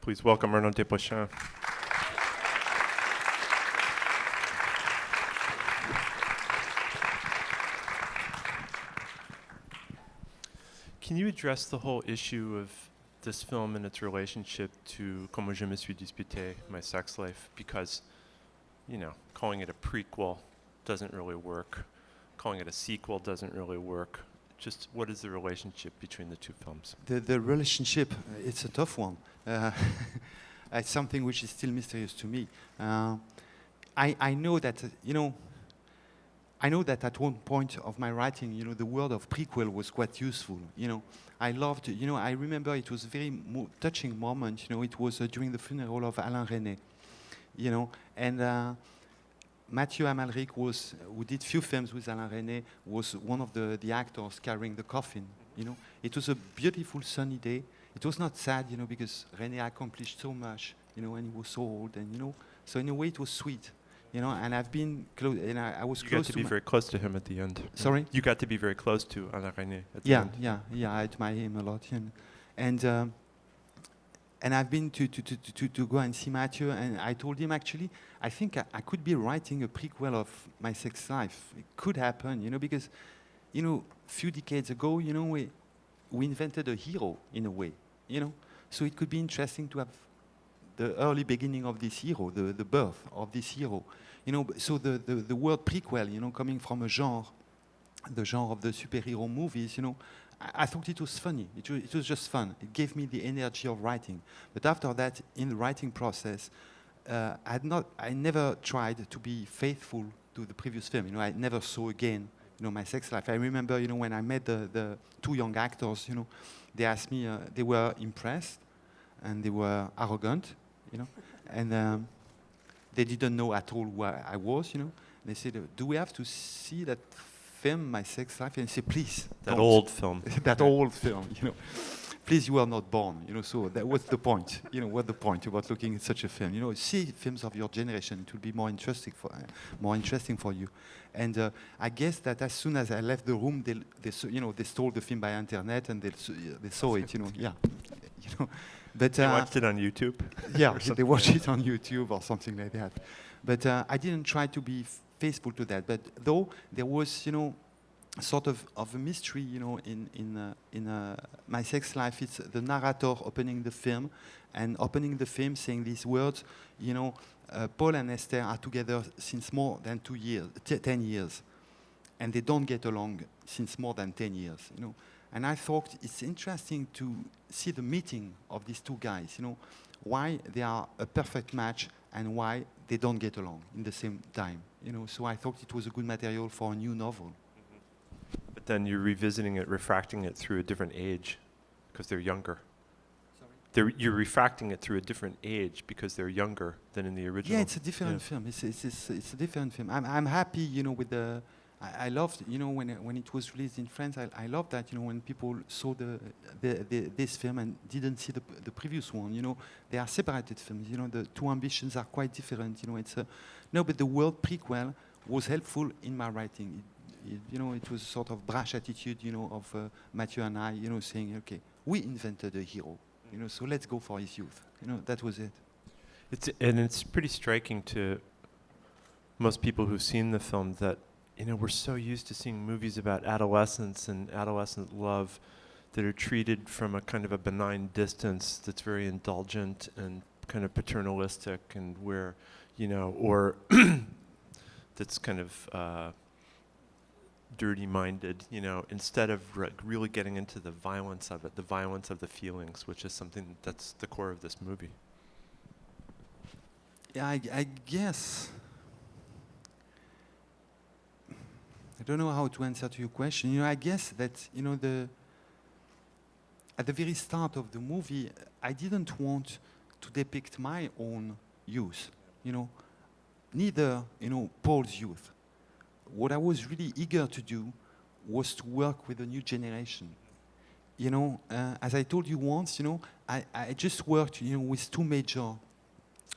Please welcome Arnaud Desplechin. Can you address the whole issue of this film and its relationship to Comment je me suis disputé, my sex life? Because, you know, calling it a prequel doesn't really work. Calling it a sequel doesn't really work. Just what is the relationship between the two films? The relationship, it's a tough one. It's something which is still mysterious to me. I know that, I know that at one point of my writing, the word of prequel was quite useful. I loved, I remember it was a very touching moment. It was during the funeral of Alain Resnais. And Mathieu Amalric who did few films with Alain Resnais, was one of the actors carrying the coffin. It was a beautiful sunny day. It was not sad, because Resnais accomplished so much, and he was so old, and so in a way it was sweet. And I've been close, and I was you close got to be very close to him at the end. Sorry? You got to be very close to Alain Resnais at the end. Yeah, I admire him a lot. And I've been to go and see Mathieu, and I told him, actually, I think I could be writing a prequel of my sex life. It could happen, because, few decades ago, we invented a hero, in a way, So it could be interesting to have the early beginning of this hero, the birth of this hero. So the word prequel, coming from a genre, the genre of the superhero movies, I thought it was funny. It was just fun. It gave me the energy of writing. But after that, in the writing process, I never tried to be faithful to the previous film. I never saw again, my sex life. I remember, when I met the two young actors, they asked me, they were impressed and they were arrogant, and they didn't know at all who I was, They said, do we have to see that film, my sex life? And I said, please. That don't. old film. That old film, Please, you are not born, so that was the point. What's the point about looking at such a film? See films of your generation. It will be more interesting for you. And I guess that as soon as I left the room, they stole the film by internet and they saw it. Yeah, But they watched it on YouTube. Yeah, they watched it on YouTube or something like that. But I didn't try to be faithful to that. But though there was, sort of a mystery, in my sex life. It's the narrator opening the film, and opening the film saying these words, Paul and Esther are together since more than 10 years, and they don't get along since more than 10 years, And I thought it's interesting to see the meeting of these two guys, why they are a perfect match and why they don't get along in the same time, So I thought it was a good material for a new novel. But then you're revisiting it, refracting it through a different age, because they're younger. Sorry? You're refracting it through a different age because they're younger than in the original. Yeah, it's a different film. It's a different film. I'm happy, with the. I loved, when it was released in France. I loved that, when people saw this film and didn't see the previous one. They are separated films. The two ambitions are quite different. But the word prequel was helpful in my writing. It was a sort of brash attitude, of Mathieu and I, saying, okay, we invented a hero, so let's go for his youth. That was it. It's pretty striking to most people who've seen the film that, we're so used to seeing movies about adolescence and adolescent love that are treated from a kind of a benign distance that's very indulgent and kind of paternalistic, and where, or that's kind of dirty-minded, instead of really getting into the violence of it, the violence of the feelings, which is something that's the core of this movie. Yeah, I guess. I don't know how to answer to your question. I guess that, at the very start of the movie, I didn't want to depict my own youth, neither, Paul's youth. What I was really eager to do was to work with a new generation. As I told you once, I just worked, with two major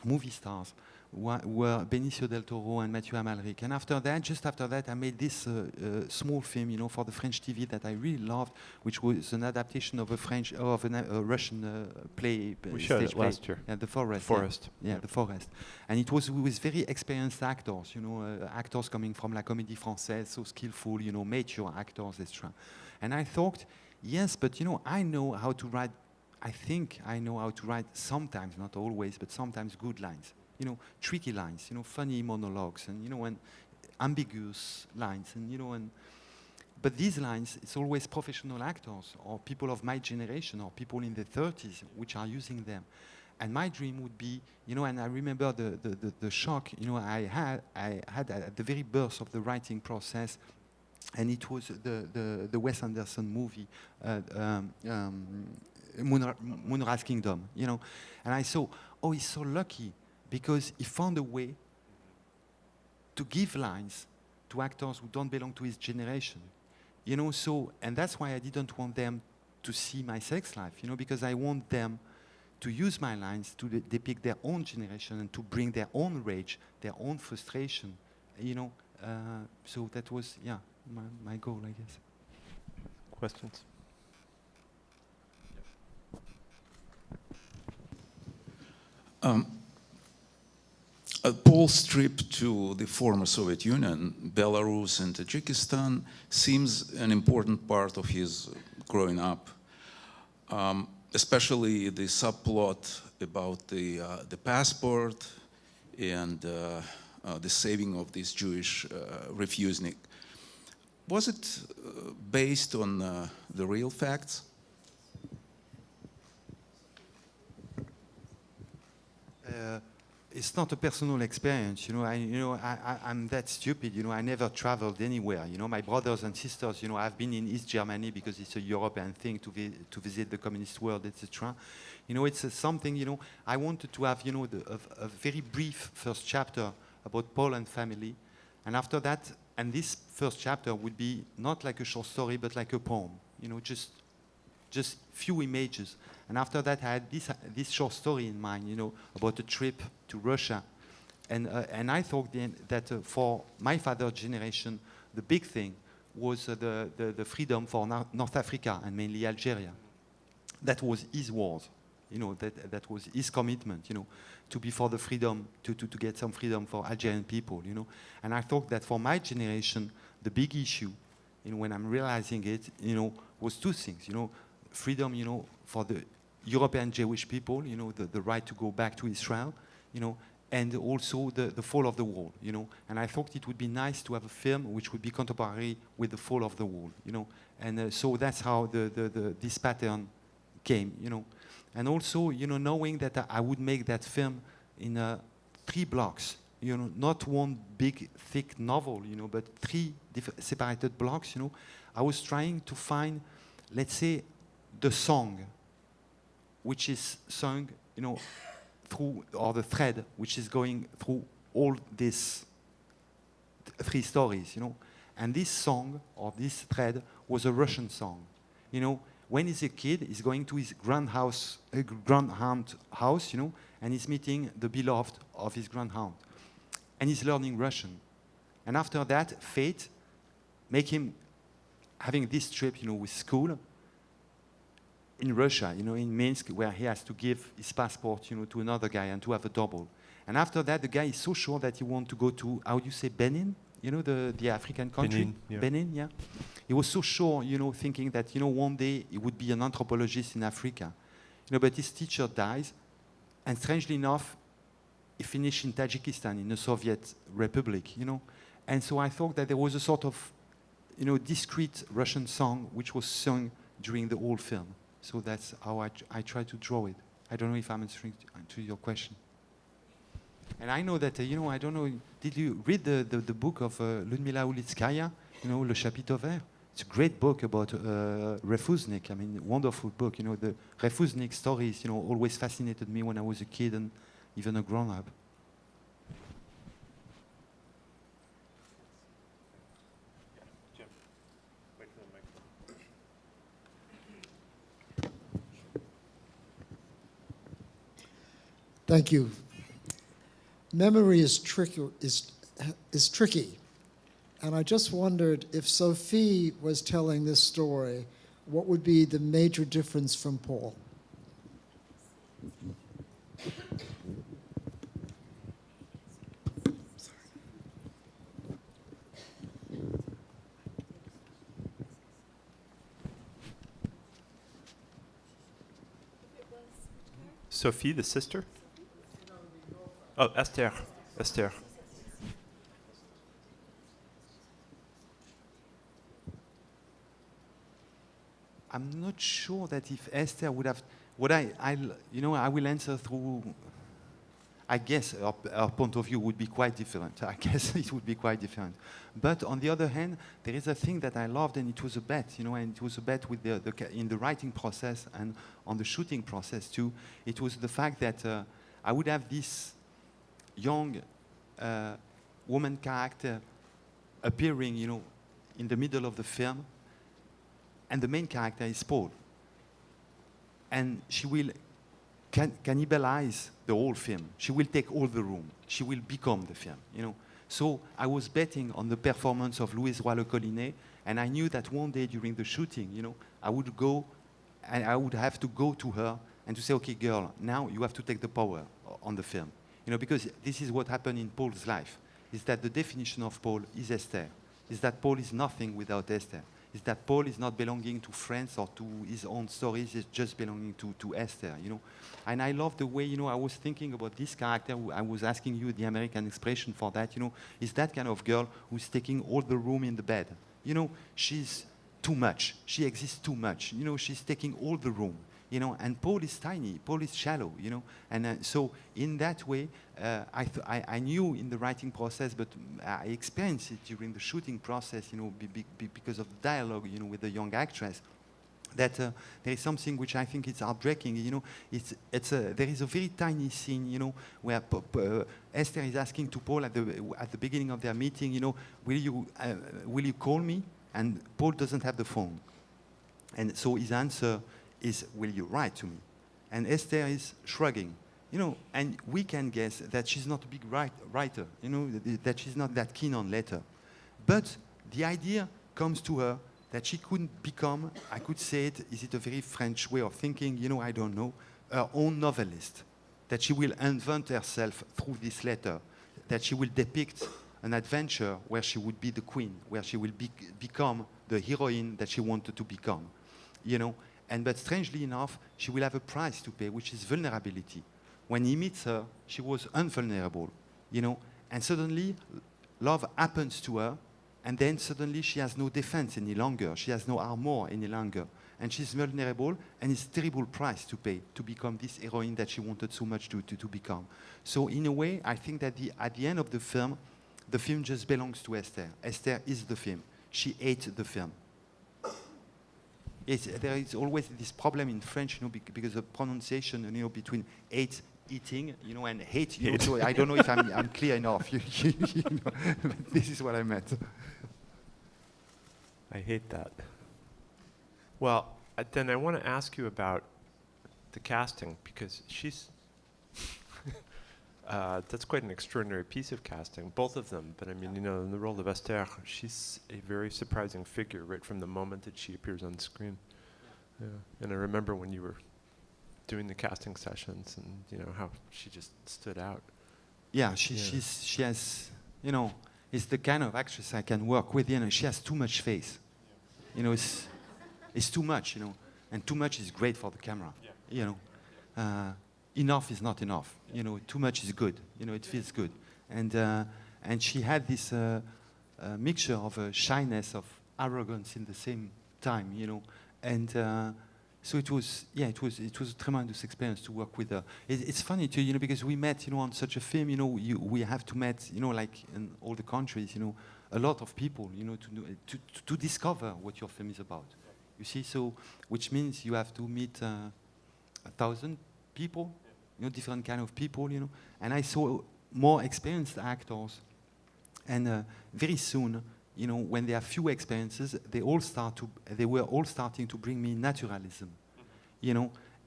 movie stars. were Benicio del Toro and Mathieu Amalric. And after that, just after that, I made this small film, you know, for the French TV that I really loved, which was an adaptation of a Russian play. We showed it stage play. last year. Yeah, The Forest. Forest. Yeah, The Forest. And it was with very experienced actors, you know, actors coming from La Comédie Française, so skillful, you know, mature actors, etc. And I thought, yes, but, you know, I know how to write. I think I know how to write sometimes, not always, but sometimes good lines. You know, tricky lines, you know, funny monologues, and, you know, and ambiguous lines, and, you know, and but these lines, it's always professional actors or people of my generation or people in their 30s which are using them. And my dream would be, you know, and I remember the shock, you know, I had at the very birth of the writing process, and it was the Wes Anderson movie, Moonrise Kingdom, you know, and I saw, oh, he's so lucky because he found a way to give lines to actors who don't belong to his generation, you know. So, and that's why I didn't want them to see my sex life, you know, because I want them to use my lines to depict their own generation and to bring their own rage, their own frustration, you know. So that was, yeah, my goal, I guess. Questions? Paul's trip to the former Soviet Union, Belarus and Tajikistan seems an important part of his growing up, especially the subplot about the passport and the saving of this Jewish refusenik. Was it based on the real facts? It's not a personal experience, you know. I'm that stupid, you know. I never traveled anywhere, you know. My brothers and sisters, you know, I've been in East Germany because it's a European thing to visit the communist world, etc. You know, it's something, you know. I wanted to have, you know, a very brief first chapter about Paul and family, and after that, and this first chapter would be not like a short story, but like a poem, you know, just few images. And after that, I had this short story in mind, you know, about a trip to Russia. And I thought that for my father's generation, the big thing was the freedom for North Africa and mainly Algeria. That was his wars, you know, that was his commitment, you know, to be for the freedom, to get some freedom for Algerian people, you know. And I thought that for my generation, the big issue, you know, when I'm realizing it, you know, was two things, you know, freedom, you know, for the European Jewish people, you know, the right to go back to Israel, you know, and also the fall of the wall, you know. And I thought it would be nice to have a film which would be contemporary with the fall of the wall, you know. And so that's how this pattern came, you know. And also, you know, knowing that I would make that film in 3 blocks, you know, not one big, thick novel, you know, but 3 separated blocks, you know. I was trying to find, let's say, the song which is sung, you know, through, or the thread which is going through all these 3 stories, you know. And this song, or this thread, was a Russian song. You know, when he's a kid, he's going to his grandaunt house, you know, and he's meeting the beloved of his grandaunt. And he's learning Russian. And after that, fate make him having this trip, you know, with school, in Russia, you know, in Minsk, where he has to give his passport, you know, to another guy and to have a double. And after that, the guy is so sure that he wants to go to, how do you say, Benin? You know, the African country? Benin, yeah. Benin, yeah. He was so sure, you know, thinking that, you know, one day he would be an anthropologist in Africa. You know, but his teacher dies, and strangely enough, he finished in Tajikistan, in the Soviet Republic, you know. And so I thought that there was a sort of, you know, discrete Russian song which was sung during the whole film. So that's how I try to draw it. I don't know if I'm answering to your question. And I know that, you know, I don't know, did you read the book of Ludmila Ulitskaya, you know, Le Chapiteau Vert? It's a great book about refusnik. I mean, wonderful book. You know, the refusnik stories, you know, always fascinated me when I was a kid and even a grown-up. Thank you. memory is tricky. And I just wondered if Sophie was telling this story, what would be the major difference from Paul? Sophie, the sister? Oh, Esther. Esther. I'm not sure that if Esther would have, I will answer through, I guess her point of view would be quite different. I guess it would be quite different. But on the other hand, there is a thing that I loved, and it was a bet, and it was a bet with in the writing process and on the shooting process too. It was the fact that I would have this young woman character appearing, in the middle of the film, and the main character is Paul. And she will cannibalize the whole film. She will take all the room. She will become the film, So I was betting on the performance of Roy-Lecollinet, and I knew that one day during the shooting, I would go, and I would have to go to her and to say, okay, girl, now you have to take the power on the film. Because this is what happened in Paul's life, is that the definition of Paul is Esther, is that Paul is nothing without Esther. Is that Paul is not belonging to friends or to his own stories, he's just belonging to Esther, And I love the way, I was thinking about this character, I was asking you the American expression for that, is that kind of girl who's taking all the room in the bed. She's too much, she exists too much, she's taking all the room. And Paul is tiny, Paul is shallow, And so in that way, I knew in the writing process, but I experienced it during the shooting process, because of the dialogue, with the young actress, that there is something which I think is heartbreaking. There is a very tiny scene, where Esther is asking to Paul at the beginning of their meeting, will you call me? And Paul doesn't have the phone, and so his answer is, will you write to me? And Esther is shrugging, and we can guess that she's not a big writer, that she's not that keen on letter. But the idea comes to her that she couldn't become, I could say it, is it a very French way of thinking, I don't know, her own novelist, that she will invent herself through this letter, that she will depict an adventure where she would be the queen, where she will become the heroine that she wanted to become, But strangely enough, she will have a price to pay, which is vulnerability. When he meets her, she was invulnerable, And suddenly, love happens to her, and then suddenly she has no defense any longer. She has no armor any longer. And she's vulnerable, and it's a terrible price to pay to become this heroine that she wanted so much to become. So in a way, I think that at the end of the film just belongs to Esther. Esther is the film. She ate the film. There is always this problem in French, because of pronunciation, between eating, and hate. So I don't know if I'm clear enough. But this is what I meant. I hate that. Well, then I want to ask you about the casting, because she's that's quite an extraordinary piece of casting, both of them. But I mean, in the role of Esther, she's a very surprising figure right from the moment that she appears on screen. Yeah. And I remember when you were doing the casting sessions, and how she just stood out. Yeah, she has, it's the kind of actress I can work with. She has too much face. It's too much. And too much is great for the camera. Yeah. Enough is not enough. Too much is good. It feels good. And she had this mixture of shyness, of arrogance in the same time. And so it was a tremendous experience to work with her. It's funny too, because we met, on such a film. We have to meet, like in all the countries, a lot of people, to discover what your film is about. You see, so which means you have to meet 1,000 people. Different kind of people, And I saw more experienced actors. And very soon, when there are few experiences, they were all starting to bring me naturalism,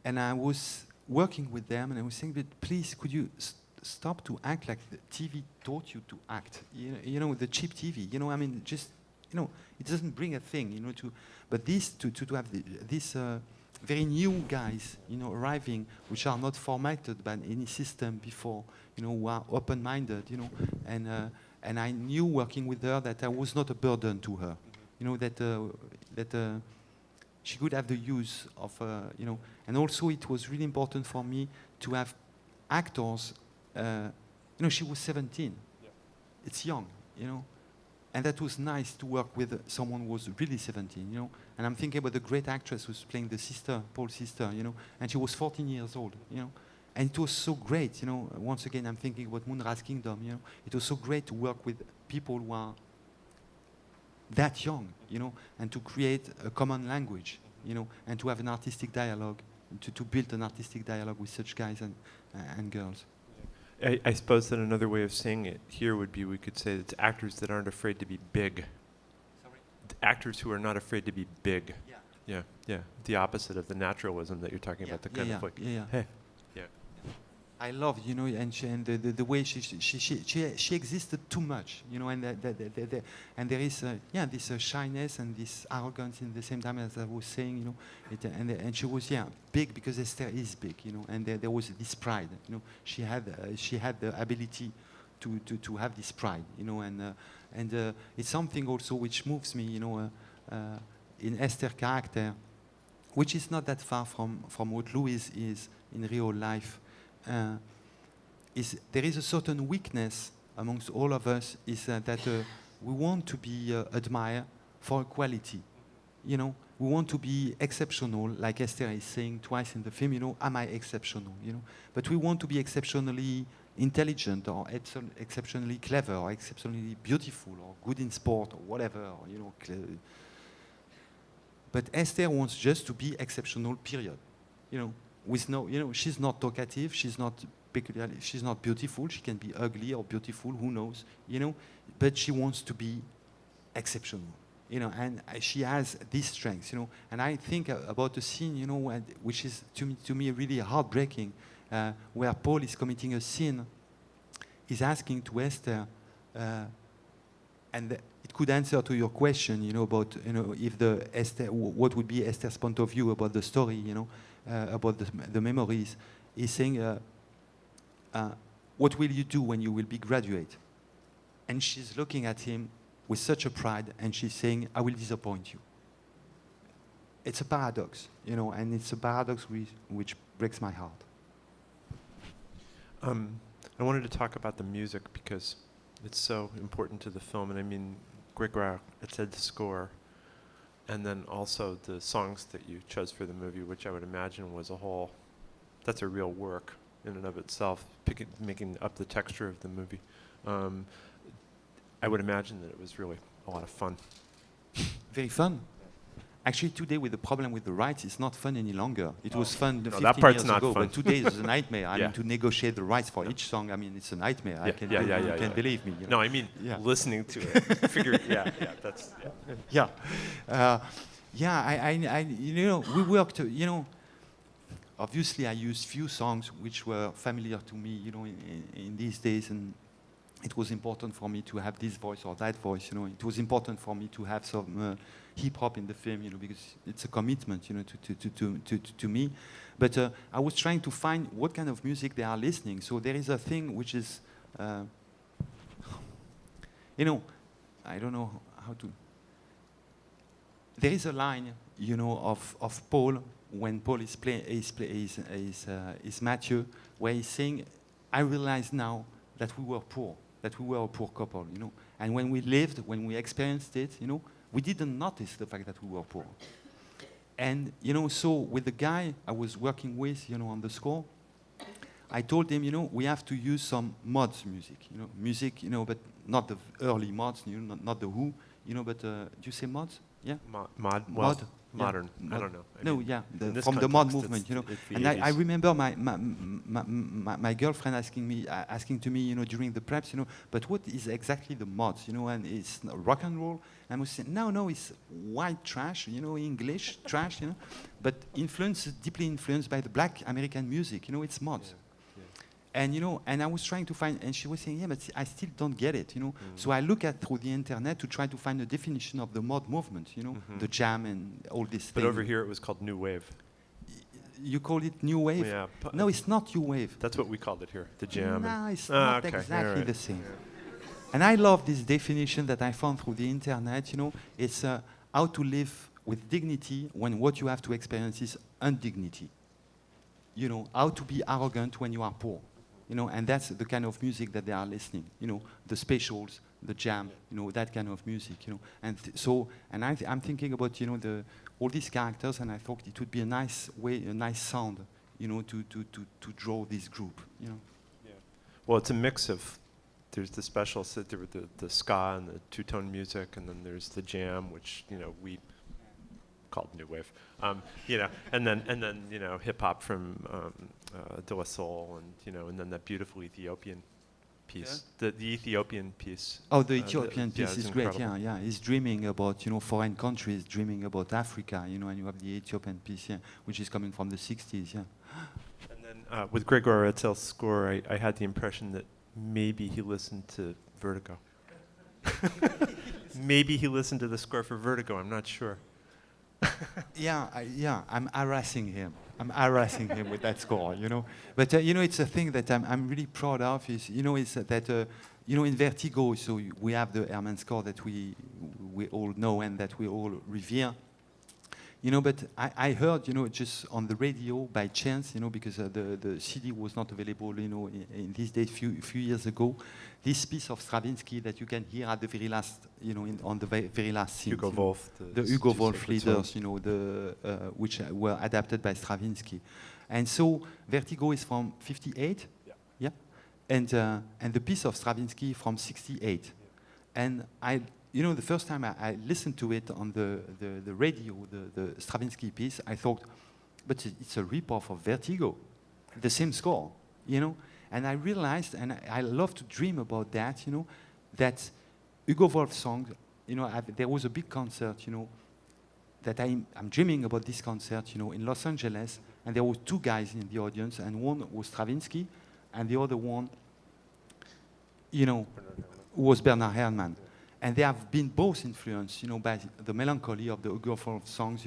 And I was working with them, and I was saying, but please, could you stop to act like the TV taught you to act. You know, the cheap TV. You know, I mean, just, you know, it doesn't bring a thing. You know, but this to have this very new guys, you know, arriving, which are not formatted by any system before. You know, who are open-minded. You know, and I knew working with her that I was not a burden to her. You know, that she could have the use of, you know, and also it was really important for me to have actors. You know, she was 17. Yeah. It's young, you know, and that was nice to work with someone who was really 17, you know. And I'm thinking about the great actress who's playing the sister, Paul's sister, you know, and she was 14 years old, you know. And it was so great, you know. Once again, I'm thinking about Moonrise Kingdom, you know. It was so great to work with people who are that young, you know, and to create a common language, you know, and to have an artistic dialogue, to build an artistic dialogue with such guys and girls. I suppose that another way of saying it here would be, we could say it's actors that aren't afraid to be big. Sorry? Actors who are not afraid to be big. Yeah. Yeah, yeah. The opposite of the naturalism that you're talking about. The kind of like, hey, yeah. I love, you know, and the way she existed too much, you know, and there is this shyness and this arrogance in the same time, as I was saying, you know, and she was big because Esther is big, you know, and there was this pride, you know, she had the ability to have this pride, you know, and it's something also which moves me, you know, in Esther's character, which is not that far from what Louis is in real life. There is a certain weakness amongst all of us, is that we want to be admired for quality. You know, we want to be exceptional, like Esther is saying twice in the film, you know, am I exceptional, you know? But we want to be exceptionally intelligent or exceptionally clever or exceptionally beautiful or good in sport or whatever, or, you know. But Esther wants just to be exceptional, period. You know, with no, you know, she's not talkative, she's not peculiar, she's not beautiful, she can be ugly or beautiful, who knows, you know, but she wants to be exceptional, you know, and she has these strengths, you know, and I think about a scene, you know, which is to me really heartbreaking, where Paul is committing a sin, he's asking to Esther, and it could answer to your question, you know, about, you know, if the Esther, what would be Esther's point of view about the story, you know, about the memories. He's saying, what will you do when you will be graduate? And she's looking at him with such a pride, and she's saying, I will disappoint you. It's a paradox, you know, and it's a paradox which breaks my heart. I wanted to talk about the music because it's so important to the film, and I mean, Grégoire said the score, and then also the songs that you chose for the movie, which I would imagine was a whole, that's a real work in and of itself, making up the texture of the movie. I would imagine that it was really a lot of fun. Very fun. Actually, today with the problem with the rights, it's not fun any longer. It was fun 15 that part's years not ago, fun. but today is a nightmare. I mean, to negotiate the rights for each song, I mean, it's a nightmare. You can believe me. You know? No, I mean, listening to it. That's, you know, we worked, you know, obviously I used few songs which were familiar to me, you know, in these days, and it was important for me to have this voice or that voice, you know. It was important for me to have some hip-hop in the film, you know, because it's a commitment, you know, to me. But I was trying to find what kind of music they are listening. So there is a thing which is, you know, I don't know how to... There is a line, you know, of Paul, when Paul is Mathieu, where he's saying, I realize now that we were poor, that we were a poor couple, you know. And when we lived, when we experienced it, you know, we didn't notice the fact that we were poor. And, you know, so with the guy I was working with, you know, on the score, I told him, you know, we have to use some mods music, you know, but not the early mods, you know, not the Who, you know, but do you say mods? Yeah? Modern. I don't know. From the mod movement, you know. And I remember my girlfriend asking to me, you know, during the preps, you know, but what is exactly the mods, you know? And it's rock and roll. And I was saying, no, it's white trash, you know, English trash, you know, but deeply influenced by the black American music, you know, it's mods. And and I was trying to find, and she was saying, yeah, but I still don't get it, So I look at through the internet to try to find a definition of the mod movement, the jam and all this But thing. over here it was called New Wave. You call it new wave? Yeah. No, it's not new wave. That's what we called it here, the jam. No, it's not okay, exactly alright. the same. And I love this definition that I found through the internet, It's how to live with dignity when what you have to experience is indignity. How to be arrogant when you are poor. And that's the kind of music that they are listening. The spatials, the jam, that kind of music. And I'm thinking about all these characters, and I thought it would be a nice way, a nice sound, to draw this group. Yeah. Well, it's a mix of. There's the special, so there were the ska and the two-tone music, and then there's the jam, which we called New Wave, and then hip hop from De La Soul, and then that beautiful Ethiopian piece, the Ethiopian piece. Oh, the Ethiopian piece is great. incredible. Yeah. He's dreaming about foreign countries, dreaming about Africa, and you have the Ethiopian piece, which is coming from the 60s. Yeah. And then with Gregor Etzel's score, I had the impression that maybe he listened to Vertigo. Maybe he listened to the score for Vertigo. I'm not sure. I'm harassing him. With that score, But it's a thing that I'm really proud of. Is is that in Vertigo, so we have the Herman score that we all know and that we all revere. But I heard, just on the radio by chance, because the CD was not available, in these days, few years ago, this piece of Stravinsky that you can hear at the very last, on the very last scene. Hugo Wolf. The Hugo Wolf leaders, which were adapted by Stravinsky. And so Vertigo is from 58, yeah? And the piece of Stravinsky from 68. Yeah. And the first time I listened to it on the radio, the Stravinsky piece, I thought, but it's a rip-off of Vertigo, the same score, And I realized, and I love to dream about that, that Hugo Wolf song, there was a big concert, that I'm dreaming about this concert, in Los Angeles, and there were two guys in the audience, and one was Stravinsky, and the other one, was Bernard Herrmann. And they have been both influenced, by the melancholy of the Hugo Wolf songs,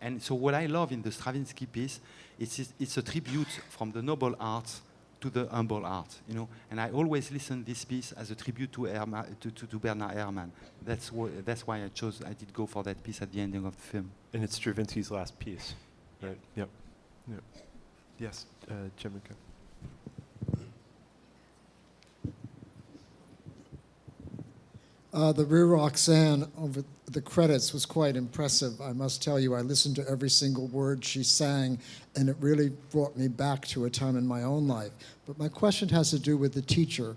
and so what I love in the Stravinsky piece, it's a tribute from the noble arts to the humble art, And I always listen this piece as a tribute to Bernard Herrmann. That's why I did go for that piece at the ending of the film. And it's Stravinsky's last piece, right? Yep. Yes, Jemica. The rear Roxanne over the credits was quite impressive. I must tell you, I listened to every single word she sang, and it really brought me back to a time in my own life. But my question has to do with the teacher.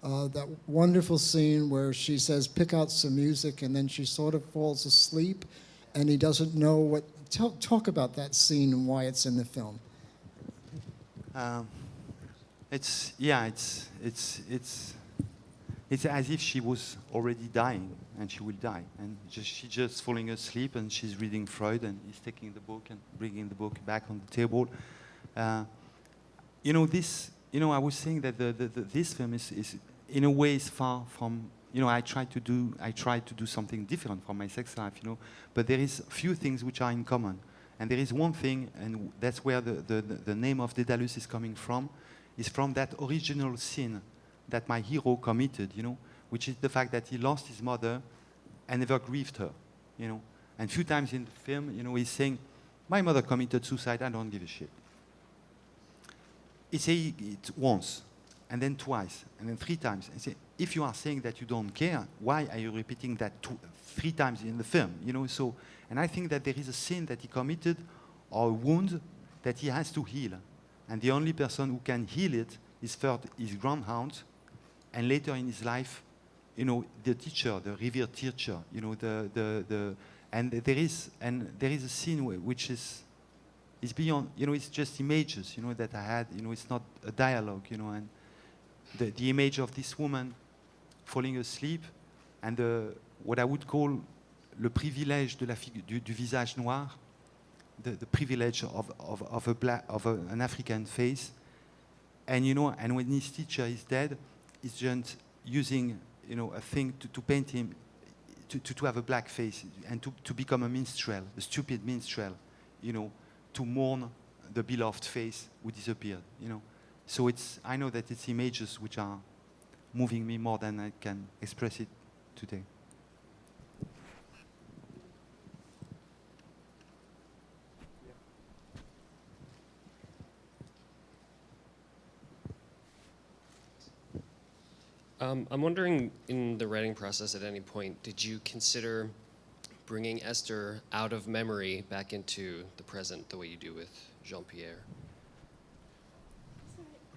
That wonderful scene where she says, pick out some music, and then she sort of falls asleep, and he doesn't know what... Talk about that scene and why it's in the film. It's as if she was already dying, and she will die. And she's just falling asleep, and she's reading Freud, and he's taking the book and bringing the book back on the table. I was saying that this film is in a way is far from. I tried to do something different from my sex life. But there is few things which are in common, and there is one thing, and that's where the name of Dédalus is coming from, is from that original sin that my hero committed, which is the fact that he lost his mother and never grieved her, And few times in the film, he's saying, my mother committed suicide, I don't give a shit. He says it once, and then twice, and then 3 times. And say, if you are saying that you don't care, why are you repeating that 3 times in the film? So, and I think that there is a sin that he committed, or a wound that he has to heal. And the only person who can heal it is first his grandaunt, and later in his life, the teacher, the revered teacher, and there is a scene which is beyond, it's just images, that I had, it's not a dialogue, and the image of this woman falling asleep, and what I would call le privilège de du visage noir, the privilege of an African face, And you know, and when his teacher is dead, he's just using, you know, a thing to paint him, to have a black face and to become a minstrel, a stupid minstrel, you know, to mourn the beloved face who disappeared, you know. So it's, I know that it's images which are moving me more than I can express it today. I'm wondering, in the writing process at any point, did you consider bringing Esther out of memory back into the present the way you do with Jean-Pierre?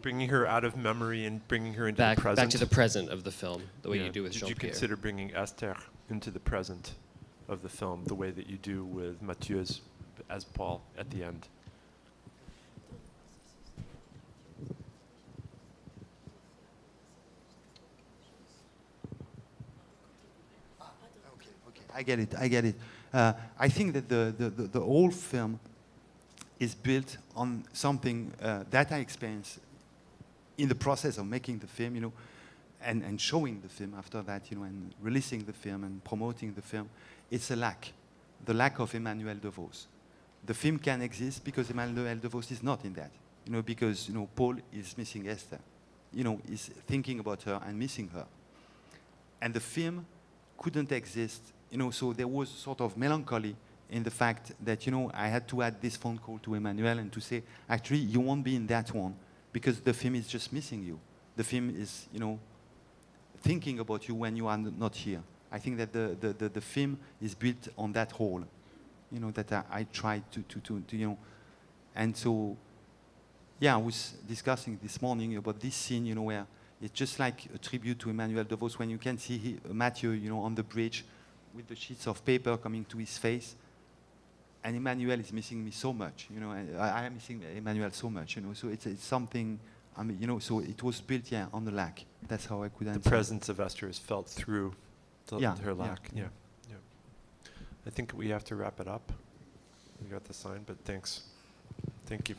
Bringing her out of memory and bringing her into Back the present. to the present of the film, the way Yeah. you do with Did Jean-Pierre. you consider bringing Esther into the present of the film, the way that you do with Mathieu as Paul at the end? I get it. I think that the whole film is built on something that I experienced in the process of making the film, you know, and showing the film after that, you know, and releasing the film and promoting the film. It's the lack of Emmanuel DeVos. The film can exist because Emmanuel DeVos is not in that, you know, because, you know, Paul is missing Esther, you know, is thinking about her and missing her. And the film couldn't exist, you know, so there was sort of melancholy in the fact that, you know, I had to add this phone call to Emmanuel and to say, actually, you won't be in that one because the film is just missing you. The film is, you know, thinking about you when you are not here. I think that the film is built on that whole, you know, that I tried to, you know, and so, yeah, I was discussing this morning about this scene, you know, where it's just like a tribute to Emmanuel DeVos when you can see Mathieu, you know, on the bridge with the sheets of paper coming to his face. And Emmanuel is missing me so much, you know, and I am missing Emmanuel so much, you know, so it's something, I mean, you know, so it was built, yeah, on the lack. That's how I could answer. The presence of Esther is felt through Yeah, her yeah, lack. Yeah. I think we have to wrap it up. We got the sign, but thanks. Thank you.